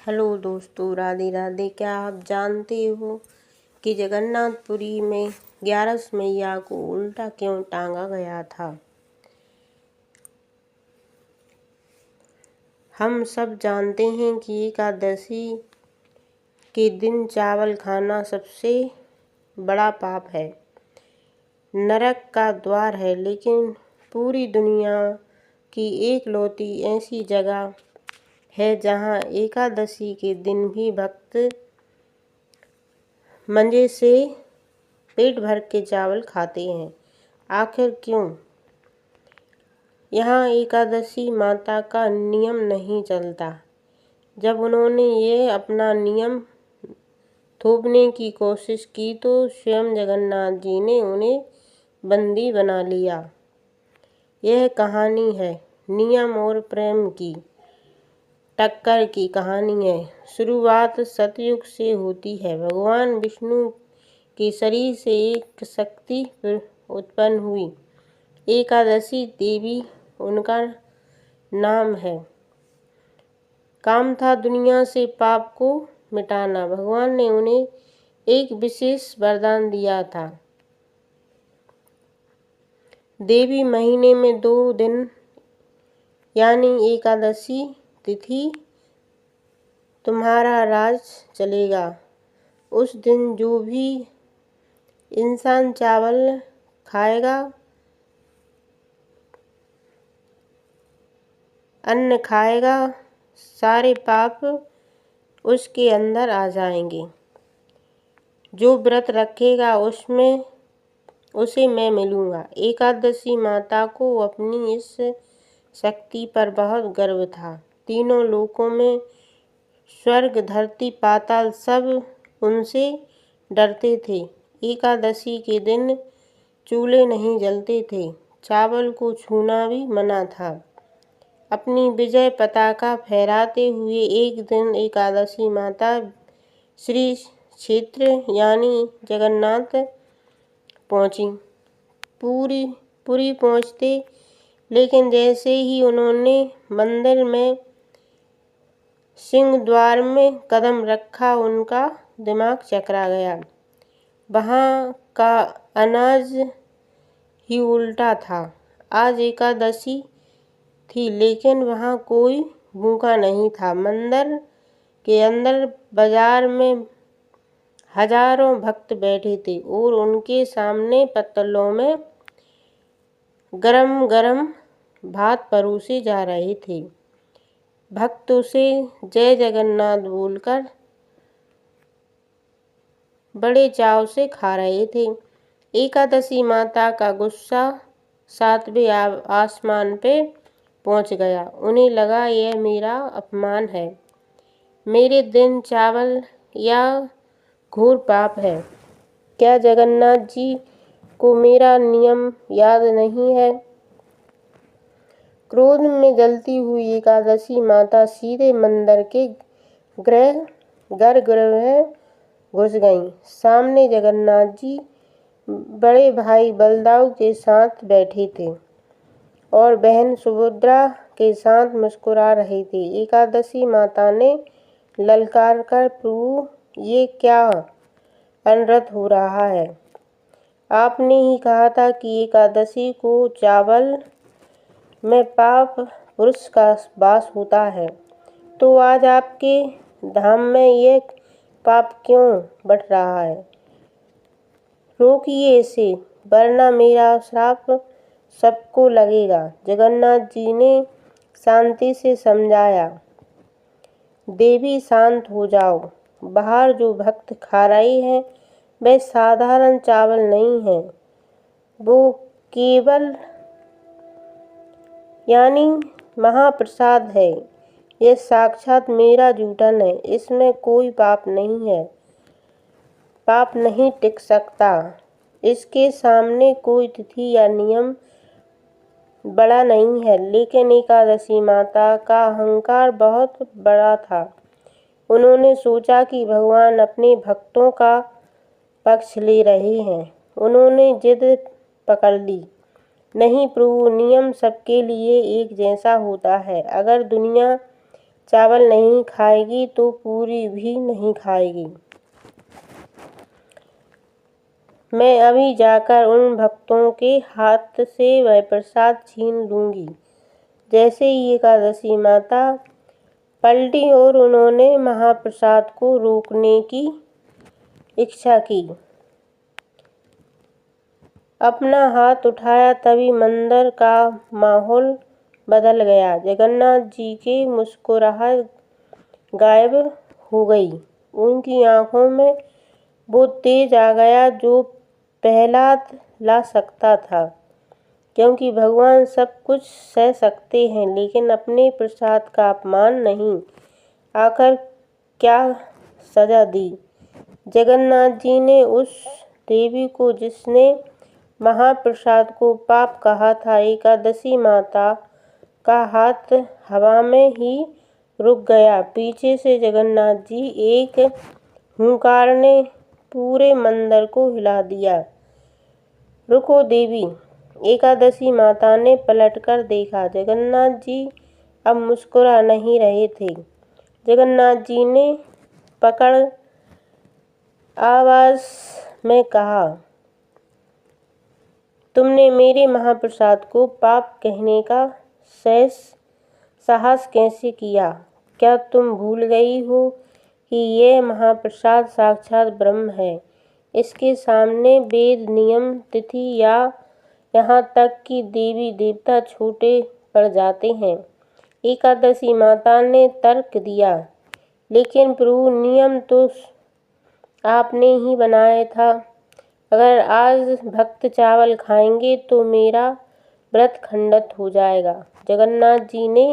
Hello दोस्तों, राधे राधे। क्या आप जानते हो कि जगन्नाथपुरी में 11 मैया को उल्टा क्यों टांगा गया था? हम सब जानते हैं कि एकादशी के दिन चावल खाना सबसे बड़ा पाप है, नरक का द्वार है। लेकिन पूरी दुनिया की एकलौती ऐसी जगह है जहाँ एकादशी के दिन भी भक्त मजे से पेट भर के चावल खाते हैं। आखिर क्यों? यहाँ एकादशी माता का नियम नहीं चलता। जब उन्होंने ये अपना नियम थोपने की कोशिश की तो स्वयं जगन्नाथ जी ने उन्हें बंदी बना लिया। यह कहानी है नियम और प्रेम की टक्कर की कहानी है। शुरुआत सतयुग से होती है। भगवान विष्णु के शरीर से एक शक्ति उत्पन्न हुई। एकादशी देवी उनका नाम है। काम था दुनिया से पाप को मिटाना। भगवान ने उन्हें एक विशेष वरदान दिया था। देवी महीने में 2 दिन यानी एकादशी तिथि तुम्हारा राज चलेगा। उस दिन जो भी इंसान चावल खाएगा, अन्न खाएगा, सारे पाप उसके अंदर आ जाएंगे। जो व्रत रखेगा उसे मैं मिलूंगा। एकादशी माता को अपनी इस शक्ति पर बहुत गर्व था। तीनों लोकों में स्वर्ग, धरती, पाताल सब उनसे डरते थे। एकादशी के दिन चूल्हे नहीं जलते थे। चावल को छूना भी मना था। अपनी विजय पताका फहराते हुए एक दिन एकादशी माता श्री क्षेत्र यानी जगन्नाथ पहुंची। पूरी पहुंचते, लेकिन जैसे ही उन्होंने मंदिर में सिंह द्वार में कदम रखा, उनका दिमाग चकरा गया। वहाँ का अनाज ही उल्टा था। आज एकादशी थी, लेकिन वहाँ कोई भूखा नहीं था। मंदिर के अंदर बाजार में हजारों भक्त बैठे थे और उनके सामने पत्तलों में गरम गरम भात परोसे जा रहे थे। भक्त उसे जय जगन्नाथ बोलकर बड़े चाव से खा रहे थे। एकादशी माता का गुस्सा 7वें आसमान पे पहुंच गया। उन्हें लगा यह मेरा अपमान है। मेरे दिन चावल या घोर पाप है। क्या जगन्नाथ जी को मेरा नियम याद नहीं है? क्रोध में जलती हुई एकादशी माता सीधे मंदिर के गर्भगृह में घुस गईं। सामने जगन्नाथ जी बड़े भाई बलदाऊ के साथ बैठे थे और बहन सुभद्रा के साथ मुस्कुरा रहे थे। एकादशी माता ने ललकार कर, प्रभु ये क्या अनर्थ हो रहा है? आपने ही कहा था कि एकादशी को चावल में पाप पुरुष का वास होता है, तो आज आपके धाम में ये पाप क्यों बढ़ रहा है? रोकिए इसे, वरना मेरा श्राप सबको लगेगा। जगन्नाथ जी ने शांति से समझाया। देवी शांत हो जाओ। बाहर जो भक्त खा रहे हैं वे साधारण चावल नहीं है, वो केवल यानी महाप्रसाद है। यह साक्षात मेरा जूठन है। इसमें कोई पाप नहीं है। पाप नहीं टिक सकता। इसके सामने कोई तिथि या नियम बड़ा नहीं है। लेकिन एकादशी माता का अहंकार बहुत बड़ा था। उन्होंने सोचा कि भगवान अपने भक्तों का पक्ष ले रहे हैं। उन्होंने जिद पकड़ ली। नहीं प्रभु, नियम सबके लिए एक जैसा होता है। अगर दुनिया चावल नहीं खाएगी तो पूरी भी नहीं खाएगी। मैं अभी जाकर उन भक्तों के हाथ से वह प्रसाद छीन लूँगी। जैसे ही एकादशी माता पलटी और उन्होंने महाप्रसाद को रोकने की इच्छा की, अपना हाथ उठाया, तभी मंदिर का माहौल बदल गया। जगन्नाथ जी की मुस्कुराहट गायब हो गई। उनकी आंखों में वो तेज आ गया जो प्रहलाद ला सकता था, क्योंकि भगवान सब कुछ सह सकते हैं लेकिन अपने प्रसाद का अपमान नहीं। आखिर क्या सजा दी जगन्नाथ जी ने उस देवी को जिसने महाप्रसाद को पाप कहा था। एकादशी माता का हाथ हवा में ही रुक गया। पीछे से जगन्नाथ जी एक हुंकार ने पूरे मंदिर को हिला दिया। रुको देवी! एकादशी माता ने पलटकर देखा। जगन्नाथ जी अब मुस्कुरा नहीं रहे थे। जगन्नाथ जी ने पकड़ आवाज में कहा, तुमने मेरे महाप्रसाद को पाप कहने का साहस कैसे किया? क्या तुम भूल गई हो कि यह महाप्रसाद साक्षात ब्रह्म है? इसके सामने वेद, नियम, तिथि या यहाँ तक कि देवी देवता छोटे पड़ जाते हैं। एकादशी माता ने तर्क दिया, लेकिन प्रभु नियम तो आपने ही बनाया था। अगर आज भक्त चावल खाएंगे तो मेरा व्रत खंडित हो जाएगा। जगन्नाथ जी ने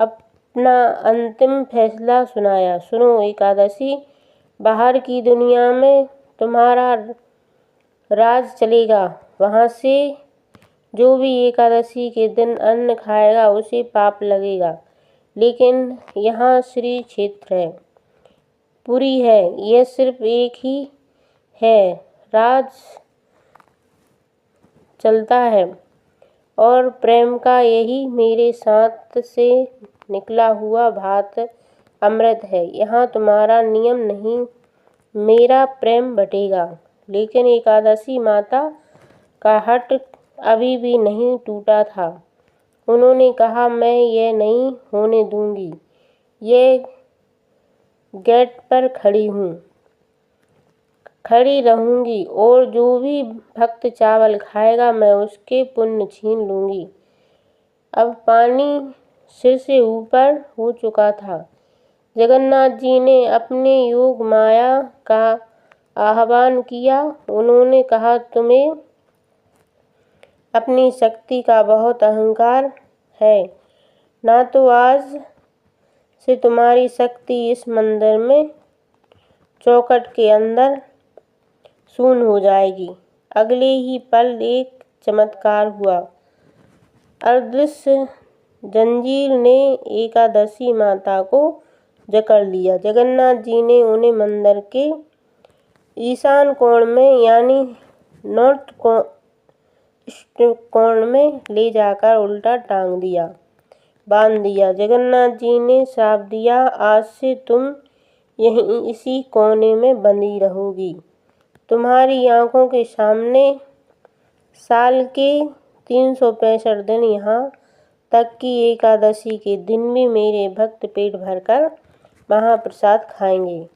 अपना अंतिम फैसला सुनाया। सुनो एकादशी, बाहर की दुनिया में तुम्हारा राज चलेगा। वहाँ से जो भी एकादशी के दिन अन्न खाएगा उसे पाप लगेगा, लेकिन यहाँ श्री क्षेत्र है, पुरी है, यह सिर्फ एक ही है, राज चलता है और प्रेम का यही मेरे साथ से निकला हुआ भात अमृत है। यहाँ तुम्हारा नियम नहीं, मेरा प्रेम बटेगा। लेकिन एकादशी माता का हट अभी भी नहीं टूटा था। उन्होंने कहा, मैं ये नहीं होने दूंगी। ये गेट पर खड़ी रहूंगी और जो भी भक्त चावल खाएगा मैं उसके पुण्य छीन लूंगी। अब पानी सिर से ऊपर हो चुका था। जगन्नाथ जी ने अपने योग माया का आह्वान किया। उन्होंने कहा, तुम्हें अपनी शक्ति का बहुत अहंकार है ना, तो आज से तुम्हारी शक्ति इस मंदिर में चौखट के अंदर शून्य हो जाएगी। अगले ही पल एक चमत्कार हुआ। अदृश्य जंजीर ने एकादशी माता को जकड़ लिया। जगन्नाथ जी ने उन्हें मंदिर के ईशान कोण में यानी नॉर्थ कोण में ले जाकर उल्टा बांध दिया। जगन्नाथ जी ने श्राप दिया, आज से तुम यहीं इसी कोने में बंधी रहोगी। तुम्हारी आंखों के सामने साल के 365 दिन, यहाँ तक कि एकादशी के दिन भी मेरे भक्त पेट भरकर महाप्रसाद खाएंगे।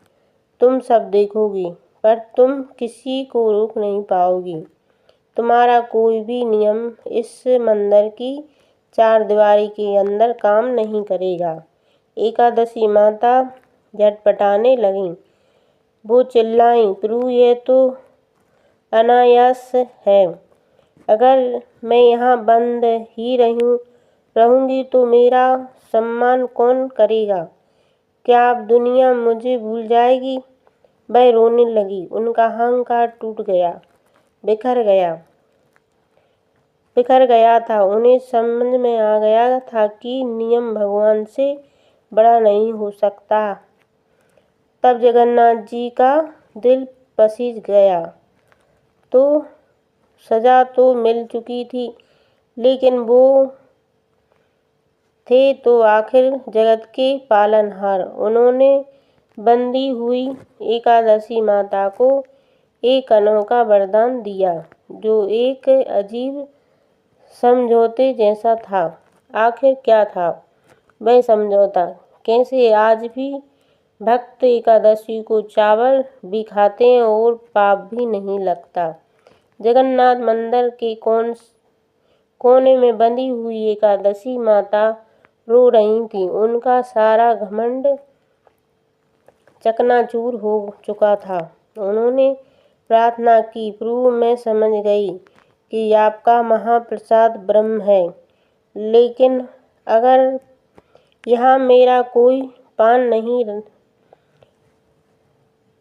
तुम सब देखोगी, पर तुम किसी को रोक नहीं पाओगी। तुम्हारा कोई भी नियम इस मंदिर की चारदीवारी के अंदर काम नहीं करेगा। एकादशी माता झटपटाने लगीं। वो चिल्लाईं, प्रभु ये तो अनायास है। अगर मैं यहाँ बंद ही रहूँगी तो मेरा सम्मान कौन करेगा? क्या अब दुनिया मुझे भूल जाएगी? वह रोने लगी। उनका अहंकार टूट गया, बिखर गया था। उन्हें समझ में आ गया था कि नियम भगवान से बड़ा नहीं हो सकता। तब जगन्नाथ जी का दिल पसीज गया। तो सजा तो मिल चुकी थी, लेकिन वो थे तो आखिर जगत के पालनहार। उन्होंने बंदी हुई एकादशी माता को एक अनोखा वरदान दिया, जो एक अजीब समझौते जैसा था। आखिर क्या था वह समझौता? कैसे आज भी भक्त एकादशी को चावल भी खाते हैं और पाप भी नहीं लगता। जगन्नाथ मंदिर के कोने में बंधी हुई एकादशी माता रो रही थी। उनका सारा घमंड चकनाचूर हो चुका था। उन्होंने प्रार्थना की, प्रभु मैं समझ गई कि आपका महाप्रसाद ब्रह्म है, लेकिन अगर यहाँ मेरा कोई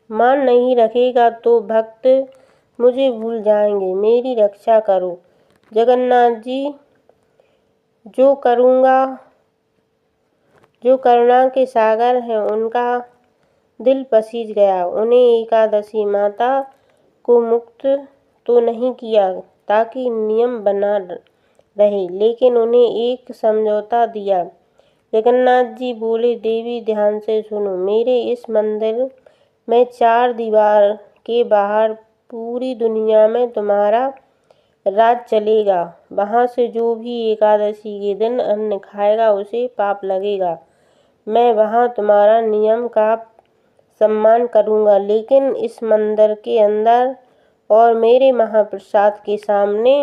मान नहीं रखेगा तो भक्त मुझे भूल जाएंगे। मेरी रक्षा करो जगन्नाथ जी। जो करुणा के सागर हैं, उनका दिल पसीज गया। उन्हें एकादशी माता को मुक्त तो नहीं किया ताकि नियम बना रहे, लेकिन उन्हें एक समझौता दिया। जगन्नाथ जी बोले, देवी ध्यान से सुनो। मेरे इस मंदिर में 4 दीवार के बाहर पूरी दुनिया में तुम्हारा राज चलेगा। वहाँ से जो भी एकादशी के दिन अन्न खाएगा उसे पाप लगेगा। मैं वहाँ तुम्हारा नियम का सम्मान करूँगा, लेकिन इस मंदिर के अंदर और मेरे महाप्रसाद के सामने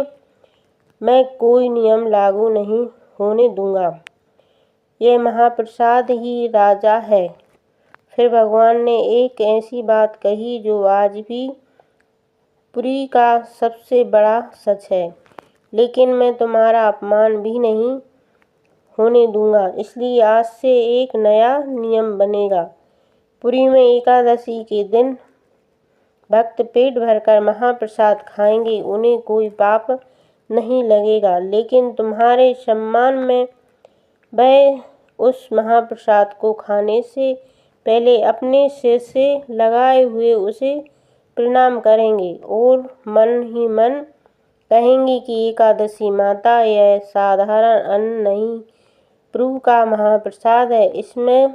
मैं कोई नियम लागू नहीं होने दूँगा। यह महाप्रसाद ही राजा है। फिर भगवान ने एक ऐसी बात कही जो आज भी पुरी का सबसे बड़ा सच है, लेकिन मैं तुम्हारा अपमान भी नहीं होने दूँगा। इसलिए आज से एक नया नियम बनेगा। पुरी में एकादशी के दिन भक्त पेट भरकर महाप्रसाद खाएंगे, उन्हें कोई पाप नहीं लगेगा, लेकिन तुम्हारे सम्मान में वह उस महाप्रसाद को खाने से पहले अपने सिर से लगाए हुए उसे प्रणाम करेंगे और मन ही मन कहेंगे कि एकादशी माता यह साधारण अन्न नहीं, प्रभु का महाप्रसाद है। इसमें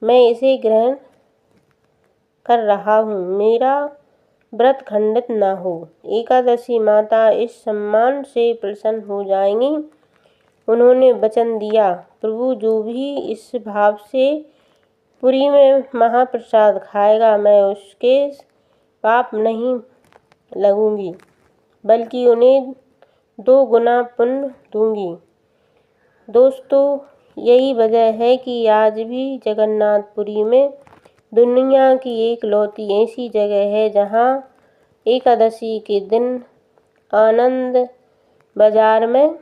मैं इसे ग्रहण कर रहा हूँ, मेरा व्रत खंडित न हो। एकादशी माता इस सम्मान से प्रसन्न हो जाएंगी। उन्होंने वचन दिया, प्रभु जो भी इस भाव से पुरी में महाप्रसाद खाएगा, मैं उसके पाप नहीं लगूंगी, बल्कि उन्हें 2 गुना पुण्य दूंगी। दोस्तों, यही वजह है कि आज भी जगन्नाथपुरी में दुनिया की एकलौती ऐसी जगह है जहाँ एकादशी के दिन आनंद बाजार में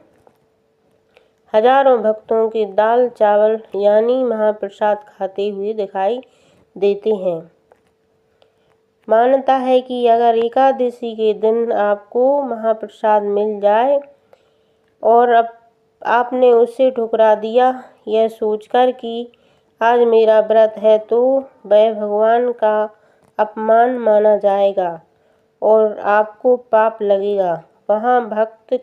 हजारों भक्तों के दाल चावल यानी महाप्रसाद खाते हुए दिखाई देते हैं। मान्यता है कि अगर एकादशी के दिन आपको महाप्रसाद मिल जाए और अब आपने उसे ठुकरा दिया यह सोचकर कि आज मेरा व्रत है, तो वह भगवान का अपमान माना जाएगा और आपको पाप लगेगा। वहाँ भक्त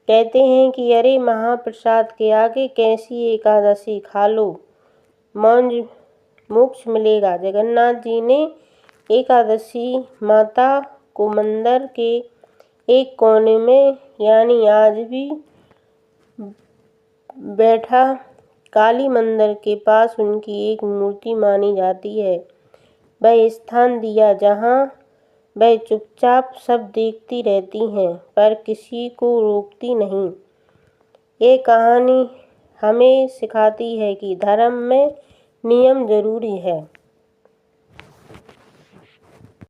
कहते हैं कि अरे महाप्रसाद के आगे कैसी एकादशी, खा लो, मोक्ष मिलेगा। जगन्नाथ जी ने एकादशी माता को मंदिर के एक कोने में यानी आज भी बैठा काली मंदिर के पास उनकी एक मूर्ति मानी जाती है, वह स्थान दिया जहाँ वह चुपचाप सब देखती रहती हैं पर किसी को रोकती नहीं। ये कहानी हमें सिखाती है कि धर्म में नियम जरूरी है,